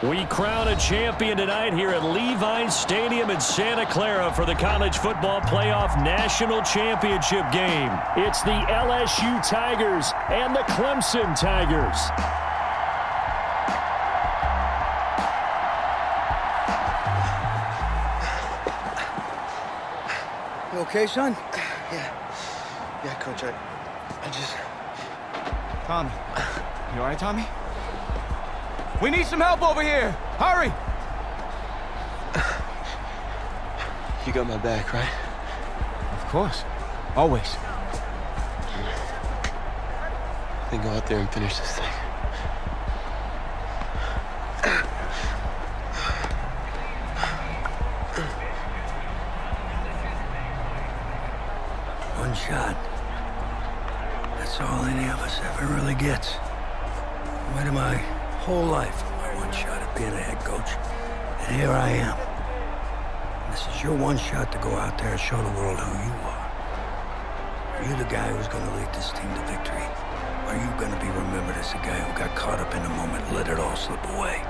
We crown a champion tonight here at Levi's Stadium in Santa Clara for the College Football Playoff National Championship game. It's the LSU Tigers and the Clemson Tigers. You okay, son? Yeah, Coach, I just... Tommy. You all right, Tommy? We need some help over here! Hurry! You got my back, right? Of course. Always. Then go out there and finish this thing. One shot. That's all any of us ever really gets. I waited my whole life for my one shot at being a head coach. And here I am. And this is your one shot to go out there and show the world who you are. Are you the guy who's going to lead this team to victory? Or are you going to be remembered as the guy who got caught up in the moment and let it all slip away?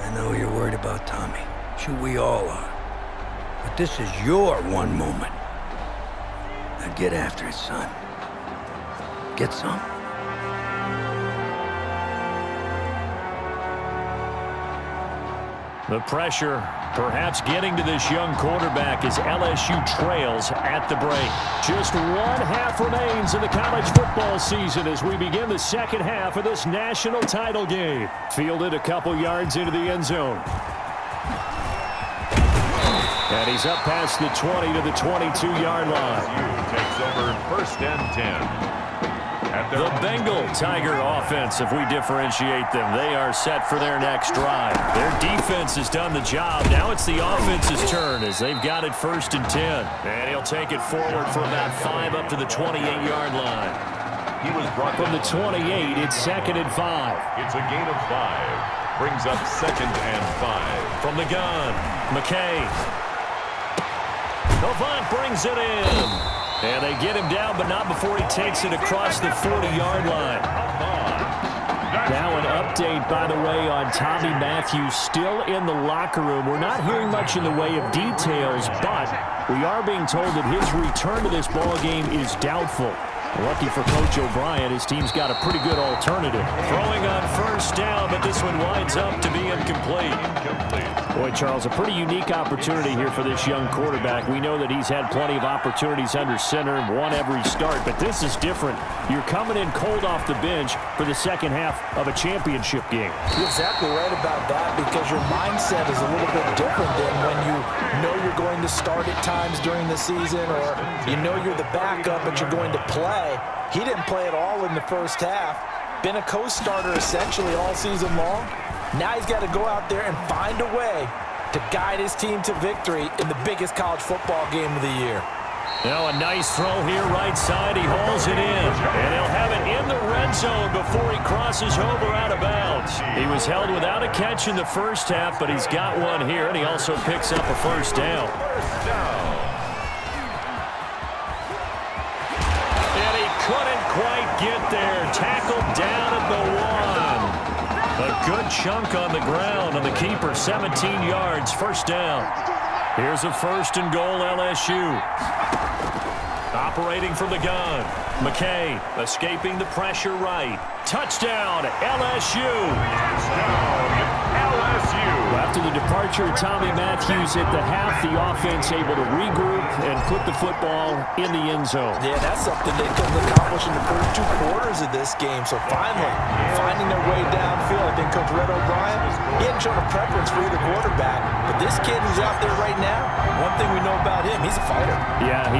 I know you're worried about Tommy. Sure, we all are. But this is your one moment. Now get after it, son. Get some. The pressure perhaps getting to this young quarterback as LSU trails at the break. Just one half remains in the college football season as we begin the second half of this national title game. Fielded a couple yards into the end zone. And he's up past the 20 to the 22-yard line. Takes over first and 10. The Bengal Tiger offense, if we differentiate them, they are set for their next drive. Their defense has done the job. Now it's the offense's turn as they've got it first and 10. And he'll take it forward for about 5 up to the 28-yard line. He was brought from the 28. It's second and 5. It's a gain of 5. Brings up second and 5. From the gun, McKay. Avant brings it in. And they get him down, but not before he takes it across the 40-yard line. Now an update, by the way, on Tommy Matthews still in the locker room. We're not hearing much in the way of details, but we are being told that his return to this ballgame is doubtful. Lucky for Coach O'Brien, his team's got a pretty good alternative. Throwing on first down, but this one winds up to be incomplete. Boy, Charles, a pretty unique opportunity here for this young quarterback. We know that he's had plenty of opportunities under center and won every start, but this is different. You're coming in cold off the bench for the second half of a championship game. You're exactly right about that because your mindset is a little bit different than when you know you're going to start at times during the season or you know you're the backup but you're going to play. He didn't play at all in the first half. Been a co-starter essentially all season long. Now he's got to go out there and find a way to guide his team to victory in the biggest college football game of the year. Now a nice throw here right side. He hauls it in. And he'll have it in the red zone before he crosses over out of bounds. He was held without a catch in the first half, but he's got one here, and he also picks up a first down. And he couldn't quite get there. Tackled down at the 1. A good chunk on the ground on the keeper, 17 yards, first down. Here's a first and goal, LSU. Operating from the gun. McKay escaping the pressure right. Touchdown, LSU. Touchdown, LSU. After the departure of Tommy Matthews at the half, the offense able to regroup and put the football in the end zone. Yeah, that's something they couldn't accomplish in the first 2 quarters of this game. So finally, finding their way downfield. I think Coach Red O'Brien, he hadn't shown a preference for either quarterback. But this kid who's out there right now, one thing we know about him, he's a fighter. Yeah,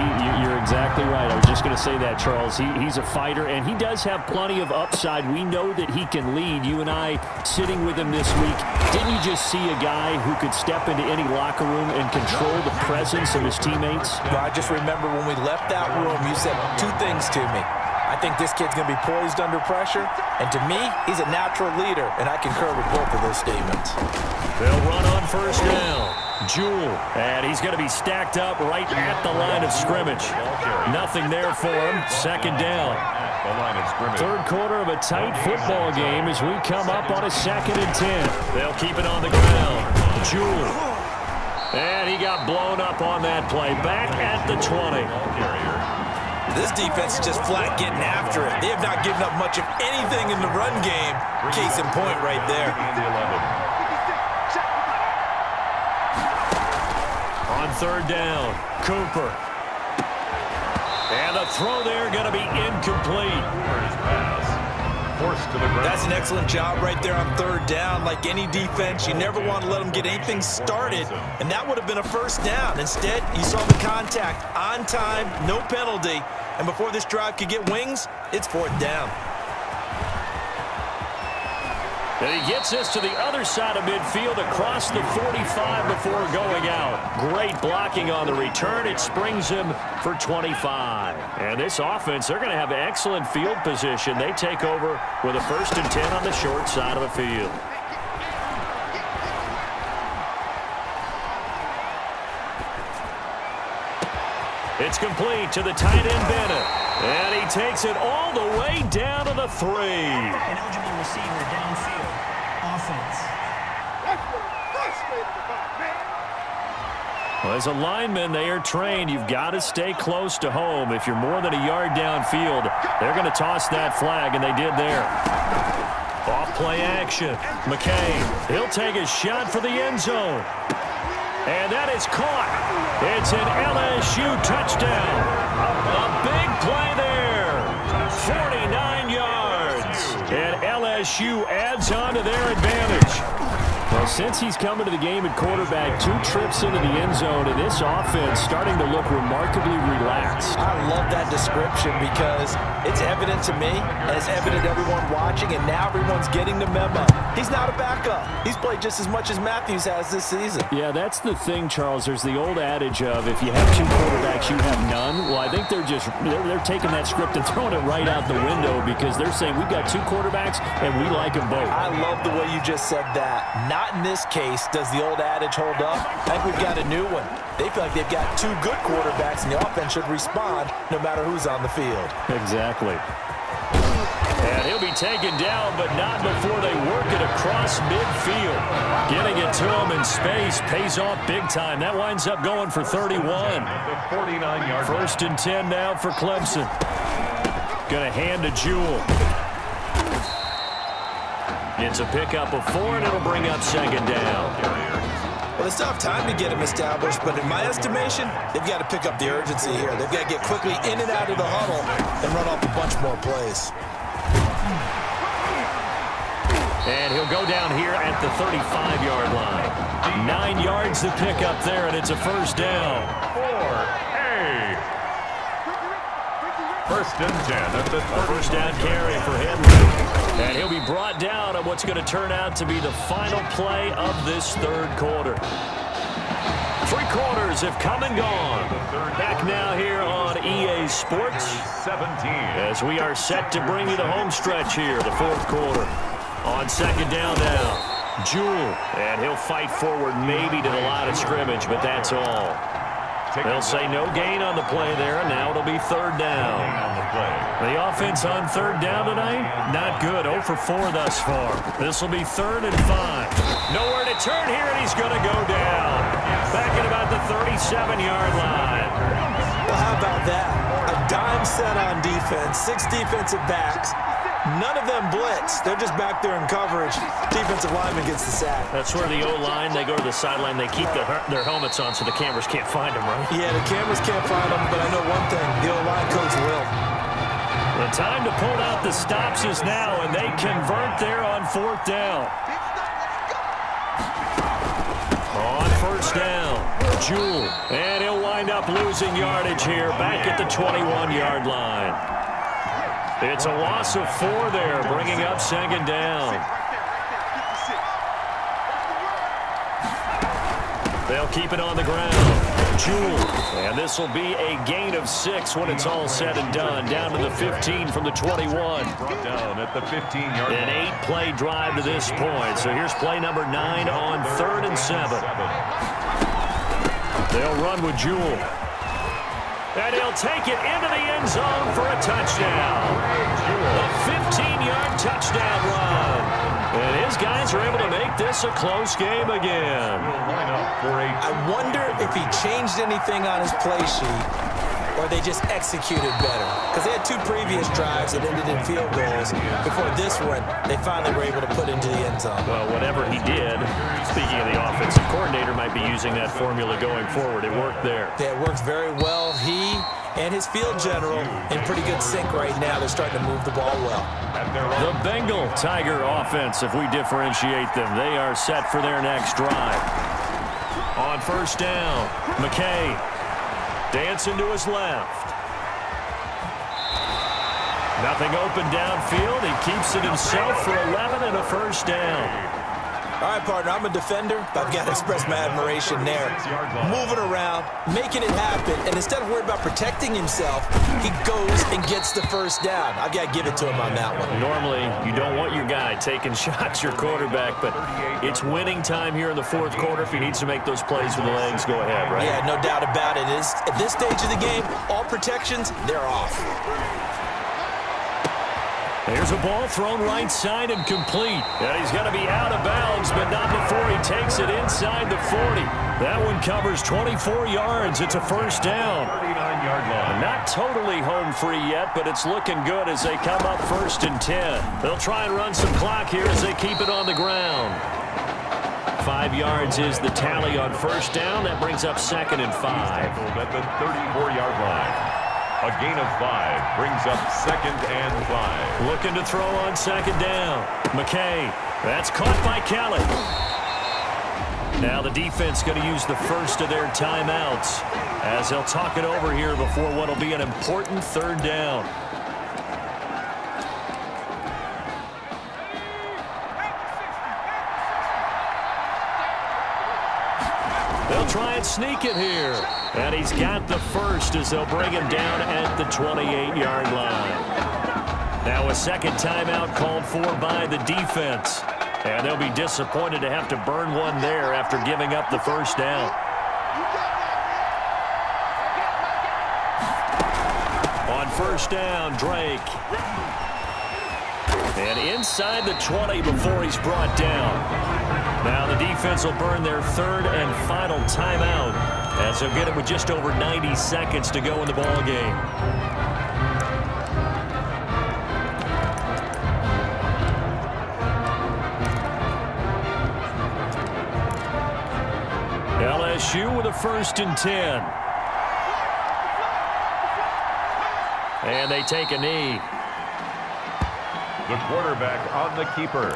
you're exactly right. I was just going to say that, Charles. He's a fighter, and he does have plenty of upside. We know that he can lead. You and I sitting with him this week, didn't you just see a guy who could step into any locker room and control the presence of his teammates? Well, I just remember when we left that room, you said 2 things to me. I think this kid's going to be poised under pressure, and to me, he's a natural leader, and I concur with both of those statements. They'll run on first down. Jewell, and he's going to be stacked up right at the line of scrimmage. Nothing there for him. Second down. Third quarter of a tight football game as we come up on a 2nd and 10. They'll keep it on the ground. Jewell. And he got blown up on that play. Back at the 20. This defense is just flat getting after it. They have not given up much of anything in the run game. Case in point right there. On third down, Cooper. And the throw there going to be incomplete. That's an excellent job right there on third down. Like any defense, you never want to let them get anything started, and that would have been a first down. Instead, you saw the contact on time, no penalty, and before this drive could get wings, it's 4th down. And he gets us to the other side of midfield across the 45 before going out. Great blocking on the return. It springs him for 25. And this offense, they're going to have excellent field position. They take over with a 1st and 10 on the short side of the field. It's complete to the tight end, Bennett. And he takes it all the way down to the 3. An eligible receiver downfield. Offense. Well, as a lineman, they are trained. You've got to stay close to home. If you're more than a yard downfield, they're going to toss that flag, and they did there. Off-play action. McCain, he'll take a shot for the end zone. And that is caught. It's an LSU touchdown. A big play there. 49 yards. And LSU adds on to their advantage. Well, since he's coming to the game at quarterback, 2 trips into the end zone, and this offense starting to look remarkably relaxed. I love that description because it's evident to me, and it's evident to everyone watching, and now everyone's getting the memo. He's not a backup. He's played just as much as Matthews has this season. Yeah, that's the thing, Charles. There's the old adage of if you have 2 quarterbacks, you have none. Well, I think they're taking that script and throwing it right out the window because they're saying we've got 2 quarterbacks, and we like them both. I love the way you just said that. Not in this case does the old adage hold up. I think we've got a new one. They feel like they've got 2 good quarterbacks, and the offense should respond no matter who's on the field. Exactly. And he'll be taken down, but not before they work it across midfield. Getting it to him in space pays off big time. That winds up going for 31. 1st and 10 now for Clemson. Going to hand to Jewell. It's a pickup of 4, and it'll bring up 2nd down. Well, it's tough time to get him established, but in my estimation, they've got to pick up the urgency here. They've got to get quickly in and out of the huddle and run off a bunch more plays. And he'll go down here at the 35-yard line. 9 yards to pick up there, and it's a 1st down. 1st and 10 at the 1st down carry for Henry. And he'll be brought down on what's going to turn out to be the final play of this 3rd quarter. 3 quarters have come and gone. Back now here on EA Sports 17. as we are set to bring you the home stretch here, the 4th quarter. On 2nd down now, Jewell. And he'll fight forward maybe to the line of scrimmage, but that's all. They'll say no gain on the play there, and now it'll be 3rd down. The offense on 3rd down tonight, not good. 0 for 4 thus far. This will be 3rd and 5. Nowhere to turn here, and he's going to go down. Back at about the 37-yard line. Well, how about that? A dime set on defense, 6 defensive backs. None of them blitz. They're just back there in coverage. Defensive lineman gets the sack. That's where the O-line, they go to the sideline, they keep their helmets on so the cameras can't find them, right? Yeah, the cameras can't find them, but I know one thing. The O-line coach will. The time to pull out the stops is now, and they convert there on 4th down. On 1st down, Jewell. And he'll wind up losing yardage here back at the 21-yard line. It's a loss of 4 there, bringing up 2nd down. They'll keep it on the ground. Jewell. And this will be a gain of 6 when it's all said and done. Down to the 15 from the 21. Down at the 15-yard line. An 8-play drive to this point. So here's play number 9 on 3rd and 7. They'll run with Jewell. And he'll take it into the end zone for a touchdown. A 15-yard touchdown run. And his guys are able to make this a close game again. I wonder if he changed anything on his play sheet or they just executed better. Because they had 2 previous drives that ended in field goals. Before this one, they finally were able to put into the end zone. Well, whatever he did, speaking of the offensive coordinator, might be using that formula going forward. It worked there. Yeah, it works very well. He and his field general in pretty good sync right now. They're starting to move the ball well. The Bengal Tiger offense, if we differentiate them, they are set for their next drive. On first down, McKay dancing to his left. Nothing open downfield. He keeps it himself for 11 and a first down. All right, partner, I'm a defender, but I've got to express my admiration there. Moving around, making it happen, and instead of worried about protecting himself, he goes and gets the first down. I've got to give it to him on that one. Normally, you don't want your guy taking shots, your quarterback, but it's winning time here in the fourth quarter. If he needs to make those plays with the legs, go ahead, right? Yeah, no doubt about it. At this stage of the game, all protections, they're off. There's a ball thrown right side and complete. And he's going to be out of bounds, but not before he takes it inside the 40. That one covers 24 yards. It's a first down. 39-yard line. Not totally home free yet, but it's looking good as they come up 1st and 10. They'll try and run some clock here as they keep it on the ground. 5 yards is the tally on first down. That brings up 2nd and 5. At the 34-yard line. A gain of 5 brings up 2nd and 5. Looking to throw on 2nd down. McKay. That's caught by Kelly. Now the defense going to use the first of their timeouts as they'll talk it over here before what will be an important 3rd down. They'll try and sneak it here. And he's got the first as they'll bring him down at the 28-yard line. Now a 2nd timeout called for by the defense. And they'll be disappointed to have to burn one there after giving up the first down. On first down, Drake. And inside the 20 before he's brought down. Now the defense will burn their 3rd and final timeout as they'll get it with just over 90 seconds to go in the ball game. LSU with a 1st and 10. And they take a knee. The quarterback on the keeper.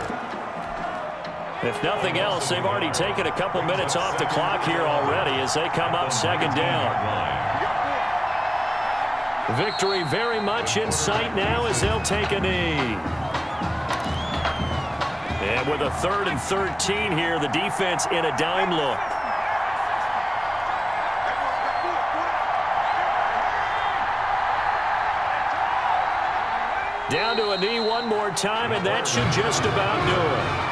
If nothing else, they've already taken a couple minutes off the clock here already as they come up 2nd down. Victory very much in sight now as they'll take a knee. And with a 3rd and 13 here, the defense in a dime look. Down to a knee one more time, and that should just about do it.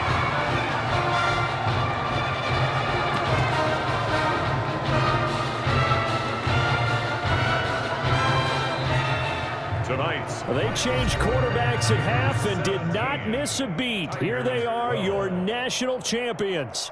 They changed quarterbacks at half and did not miss a beat. Here they are, your national champions.